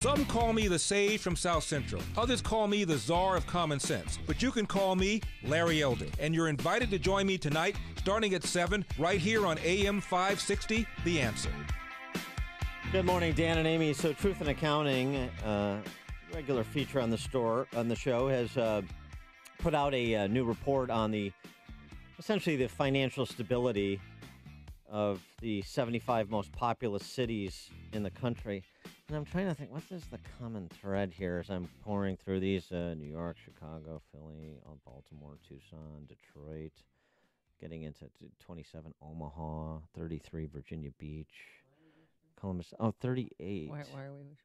Some call me the sage from South Central. Others call me the czar of common sense. But you can call me Larry Elder. And you're invited to join me tonight, starting at 7, right here on AM 560, The Answer. Good morning, Dan and Amy. So Truth in Accounting, regular feature on the show, has put out a new report on essentially the financial stability of the 75 most populous cities in the country. And I'm trying to think, what is the common thread here as I'm pouring through these? New York, Chicago, Philly, Baltimore, Tucson, Detroit, getting into 27, Omaha, 33, Virginia Beach, Columbus, 38. Why are we?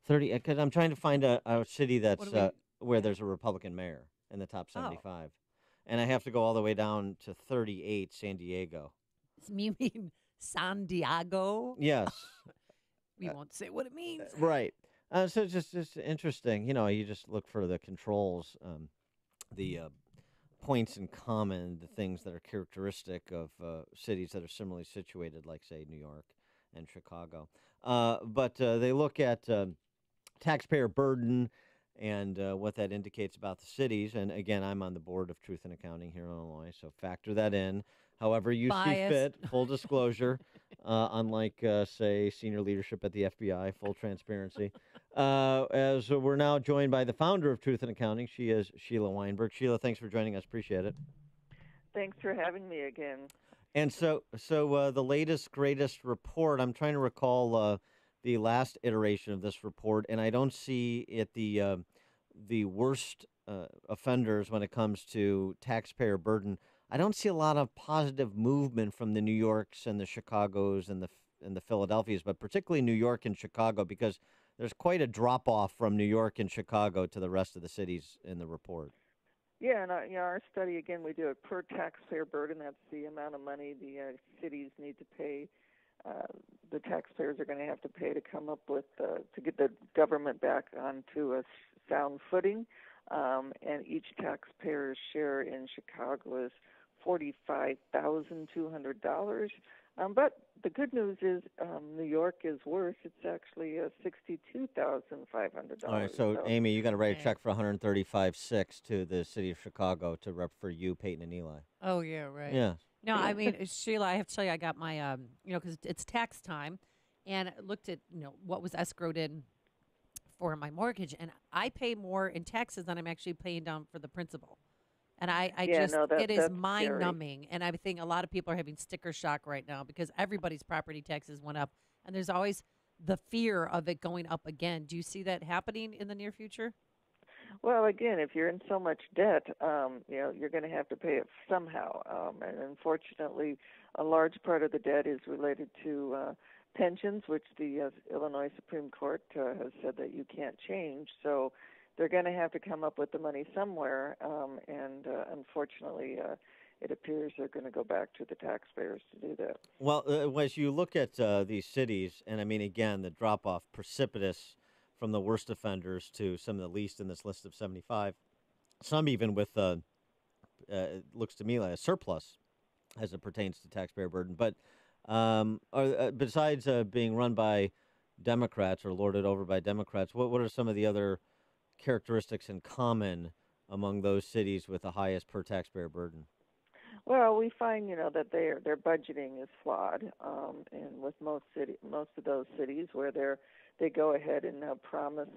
30, because I'm trying to find a city that's where there's a Republican mayor in the top 75. And I have to go all the way down to 38, San Diego. You mean San Diego? Yes. We won't say what it means. Right. So it's just interesting. You know, you just look for the controls, the points in common, the things that are characteristic of cities that are similarly situated, like, say, New York and Chicago. But they look at taxpayer burden and what that indicates about the cities. And, again, I'm on the board of Truth in Accounting here in Illinois, so factor that in. However you see fit, full disclosure, unlike, say, senior leadership at the FBI, full transparency. As we're now joined by the founder of Truth in Accounting, she is Sheila Weinberg. Sheila, thanks for joining us. Appreciate it. Thanks for having me again. And so the latest, greatest report, I'm trying to recall the last iteration of this report, and I don't see it the worst offenders when it comes to taxpayer burden. I don't see a lot of positive movement from the New Yorks and the Chicagos and the Philadelphias, but particularly New York and Chicago, because there's quite a drop-off from New York and Chicago to the rest of the cities in the report. Yeah, and our study, again, we do it per taxpayer burden. That's the amount of money the cities need to pay. The taxpayers are going to have to pay to come up with, to get the government back onto a sound footing. And each taxpayer's share in Chicago is $45,200. But the good news is New York is worse. It's actually $62,500. All right, so Amy, you got to write a check for $135,600 to the city of Chicago to rep for you, Peyton and Eli. Oh, yeah, right. Yeah. No, I mean, Sheila, I have to tell you, I got my, because it's tax time, and I looked at, what was escrowed in for my mortgage, and I pay more in taxes than I'm actually paying down for the principal. And it is mind-numbing. And I think a lot of people are having sticker shock right now because everybody's property taxes went up, and there's always the fear of it going up again. Do you see that happening in the near future? Well, again, if you're in so much debt, you're going to have to pay it somehow. And unfortunately, a large part of the debt is related to pensions, which the Illinois Supreme Court has said that you can't change. So they're going to have to come up with the money somewhere, and unfortunately, it appears they're going to go back to the taxpayers to do that. Well, as you look at these cities, and I mean, again, the drop-off precipitous from the worst offenders to some of the least in this list of 75, some even with, it looks to me like a surplus as it pertains to taxpayer burden. But besides being run by Democrats or lorded over by Democrats, what are some of the other characteristics in common among those cities with the highest per taxpayer burden? Well, we find that their budgeting is flawed, and with most of those cities where they go ahead and promise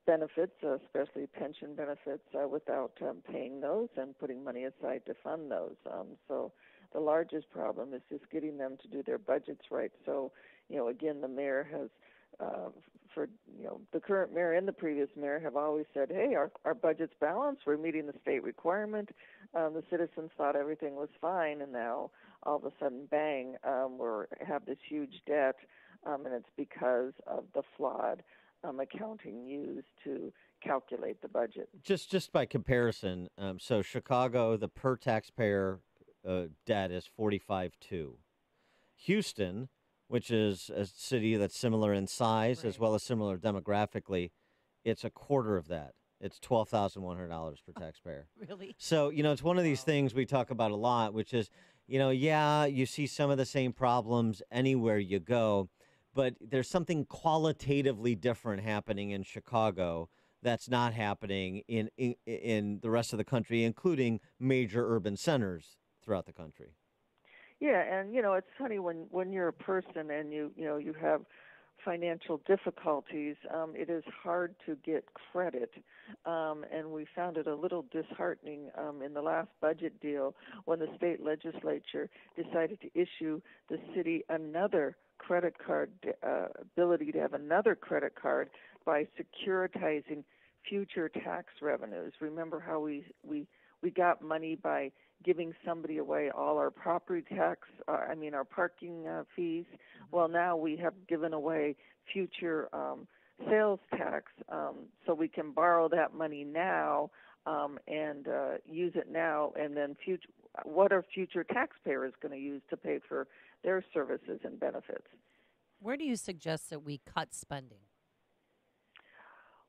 benefits, especially pension benefits, without paying those and putting money aside to fund those. So the largest problem is just getting them to do their budgets right. So, again, the mayor has, the current mayor and the previous mayor have always said, hey, our budget's balanced, we're meeting the state requirement. The citizens thought everything was fine, and now all of a sudden, bang, we have this huge debt, and it's because of the flawed accounting used to calculate the budget. Just by comparison, so Chicago, the per taxpayer debt is $45,200. Houston, which is a city that's similar in size as well as similar demographically, it's a quarter of that. It's $12,100 per taxpayer. Really? So, it's one of these things we talk about a lot, which is, you see some of the same problems anywhere you go, but there's something qualitatively different happening in Chicago that's not happening in the rest of the country, including major urban centers throughout the country. Yeah, and it's funny when you're a person and you have financial difficulties, it is hard to get credit, and we found it a little disheartening in the last budget deal when the state legislature decided to issue the city another credit card, ability to have another credit card by securitizing future tax revenues. Remember how we got money by giving somebody away all our property tax, our parking fees. Well, now we have given away future sales tax, so we can borrow that money now and use it now, and then what are future taxpayers going to use to pay for their services and benefits? Where do you suggest that we cut spending?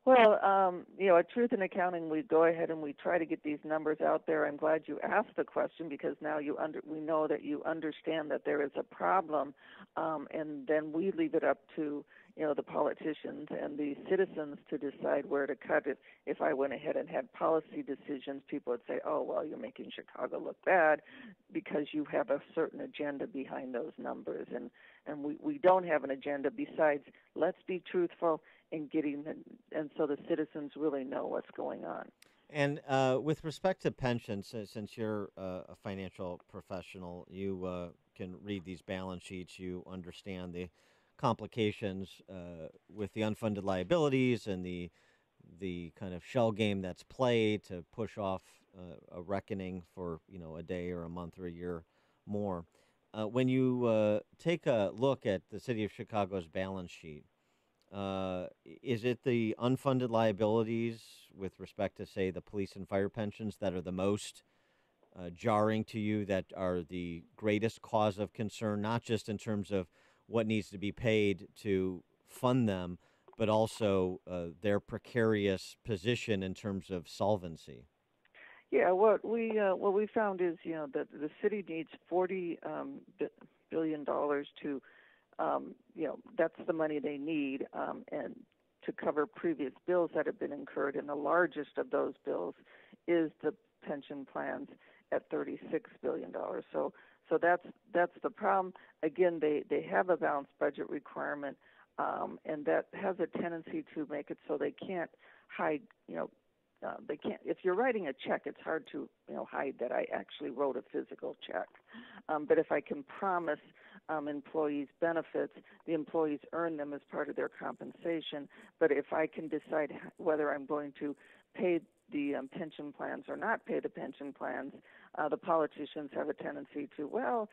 Well, at Truth in Accounting, we go ahead and we try to get these numbers out there. I'm glad you asked the question because now we know that you understand that there is a problem, and then we leave it up to the politicians and the citizens to decide where to cut it. If I went ahead and had policy decisions, people would say, "Oh, well, you're making Chicago look bad because you have a certain agenda behind those numbers," and we don't have an agenda besides let's be truthful in getting and so the citizens really know what's going on. And with respect to pensions, since you're a financial professional, you can read these balance sheets. You understand the complications with the unfunded liabilities and the kind of shell game that's played to push off a reckoning for a day or a month or a year more. When you take a look at the city of Chicago's balance sheet, is it the unfunded liabilities with respect to, say, the police and fire pensions that are the most jarring to you, that are the greatest cause of concern, not just in terms of what needs to be paid to fund them, but also their precarious position in terms of solvency? Yeah, what we found is that the city needs $40 billion to that's the money they need and to cover previous bills that have been incurred, and the largest of those bills is the pension plans at $36 billion. So that's the problem. Again, they have a balanced budget requirement, and that has a tendency to make it so they can't hide. They can't. If you're writing a check, it's hard to hide that I actually wrote a physical check. But if I can promise employees benefits, the employees earn them as part of their compensation. But if I can decide whether I'm going to pay the pension plans or not pay the pension plans, the politicians have a tendency to,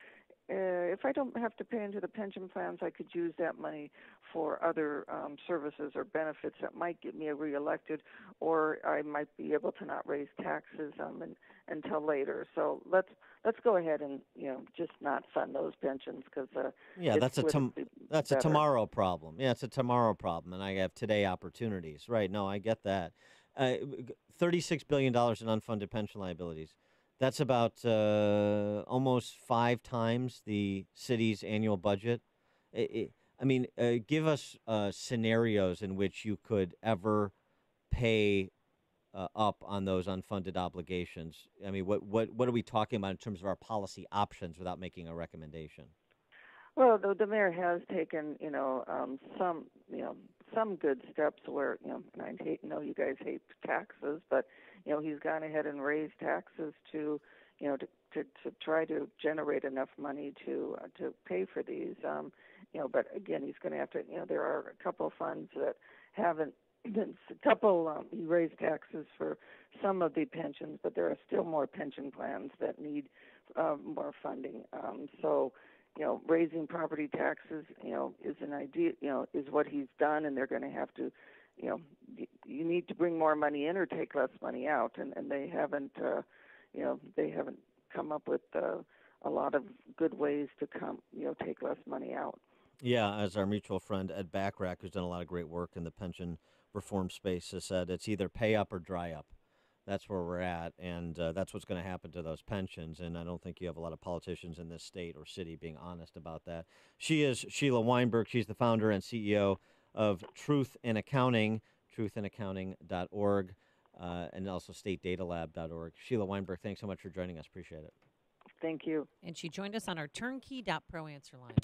if I don't have to pay into the pension plans, I could use that money for other services or benefits that might get me reelected, or I might be able to not raise taxes until later. So let's go ahead and just not fund those pensions because that's a tomorrow problem. Yeah, it's a tomorrow problem, and I have today opportunities. Right? No, I get that. $36 billion in unfunded pension liabilities. That's about almost 5 times the city's annual budget. Give us scenarios in which you could ever pay up on those unfunded obligations. I mean, what are we talking about in terms of our policy options without making a recommendation? Well, the mayor has taken, some good steps where, and I know you guys hate taxes, but, he's gone ahead and raised taxes to try to generate enough money to pay for these. But again, he's going to have to, there are a couple of funds that haven't, he raised taxes for some of the pensions, but there are still more pension plans that need more funding. Raising property taxes, is an idea, is what he's done, and they're going to have to, you need to bring more money in or take less money out, and they haven't come up with a lot of good ways to take less money out. Yeah, as our mutual friend Ed Backrack, who's done a lot of great work in the pension reform space, has said, it's either pay up or dry up. That's where we're at, and that's what's going to happen to those pensions. And I don't think you have a lot of politicians in this state or city being honest about that. She is Sheila Weinberg. She's the founder and CEO of Truth in Accounting, truthinaccounting.org, and also statedatalab.org. Sheila Weinberg, thanks so much for joining us. Appreciate it. Thank you. And she joined us on our turnkey.pro answer line.